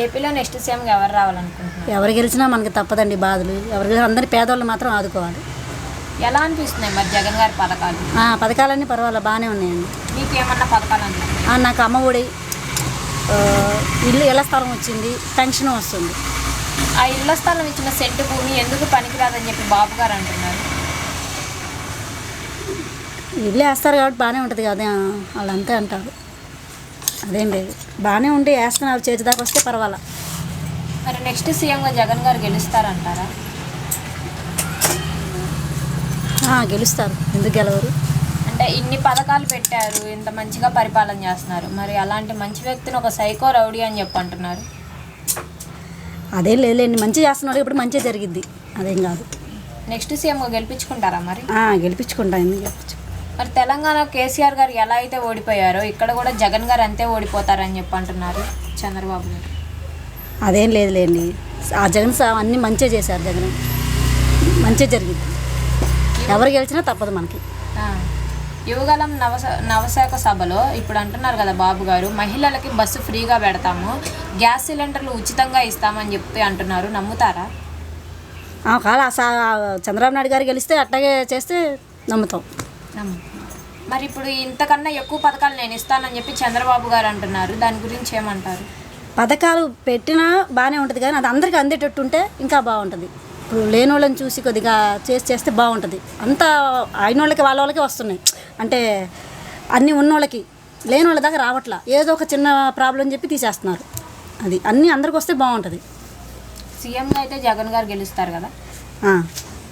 ఏపీలో నెక్స్ట్ సీఎంగా ఎవరు రావాలనుకుంటున్నారు? ఎవరు గెలిచినా మనకి తప్పదండి బాధలు. ఎవరు అందరి పేదవాళ్ళు మాత్రం ఆదుకోవాలి. ఎలా అనిపిస్తున్నాయి మరి జగన్ గారి పథకాలు? పథకాలన్నీ పర్వాలేదు, బాగానే ఉన్నాయండి. మీకు ఏమన్నా పథకాలు అనిపిస్తున్నాయి? నాకు అమ్మ ఒడి, ఇళ్ళ స్థలం వచ్చింది, పెన్షన్ వస్తుంది. ఆ ఇళ్ల స్థలం ఇచ్చిన సెంటు భూమి ఎందుకు పనికిరాదని చెప్పి బాబు గారు అంటున్నారు. ఇల్లు వేస్తారు కాబట్టి బాగానే ఉంటుంది కదా, వాళ్ళు అంతే అంటారు. అదేం లేదు, బాగానే ఉంటే వేస్తున్నారు, చేతి దాకా వస్తే పర్వాలా. మరి నెక్స్ట్ సీఎంగా జగన్ గారు గెలుస్తారంటారా? గెలుస్తారు, ఎందుకు గెలవరు? అంటే ఇన్ని పథకాలు పెట్టారు, ఇంత మంచిగా పరిపాలన చేస్తున్నారు, మరి అలాంటి మంచి వ్యక్తిని ఒక సైకో రౌడీ అని చెప్పి అంటున్నారు. అదేం లేదులేండి, మంచి చేస్తున్నారు, ఇప్పుడు మంచిగా జరిగిద్ది, అదేం కాదు. నెక్స్ట్ సీఎంగా గెలిపించుకుంటారా మరి? గెలిపించుకుంటా, ఎందుకు గెలిపించు. మరి తెలంగాణ కేసీఆర్ గారు ఎలా అయితే ఓడిపోయారో ఇక్కడ కూడా జగన్ గారు అంతే ఓడిపోతారని చెప్పి అంటున్నారు చంద్రబాబు గారు. అదేం లేదులేండి, ఆ జగన్ అన్నీ మంచిగా చేశారు, జగన్ మంచిగా జరిగింది. ఎవరు గెలిచినా తప్పదు మనకి. యువగలం నవశాఖ సభలో ఇప్పుడు అంటున్నారు కదా బాబు గారు, మహిళలకి బస్సు ఫ్రీగా పెడతాము, గ్యాస్ సిలిండర్లు ఉచితంగా ఇస్తామని చెప్పి అంటున్నారు. నమ్ముతారా? కాదు, చంద్రబాబు నాయుడు గారు గెలిస్తే అట్లాగే చేస్తే నమ్ముతాం. మరి ఇప్పుడు ఇంతకన్నా ఎక్కువ పథకాలు నేను ఇస్తానని చెప్పి చంద్రబాబు గారు అంటున్నారు, దాని గురించి ఏమంటారు? పథకాలు పెట్టినా బాగానే ఉంటుంది, కానీ అది అందరికీ అందేటట్టు ఉంటే ఇంకా బాగుంటుంది. ఇప్పుడు లేని వాళ్ళని చూసి కొద్దిగా చేస్తే బాగుంటుంది. అంతా అయిన వాళ్ళకి వాళ్ళకి వస్తున్నాయి, అంటే అన్నీ ఉన్నోళ్ళకి లేని వాళ్ళ దాకా రావట్లా, ఏదో ఒక చిన్న ప్రాబ్లం చెప్పి తీసేస్తున్నారు. అది అన్నీ అందరికి వస్తే బాగుంటుంది. సీఎంగా అయితే జగన్ గారు గెలుస్తారు కదా.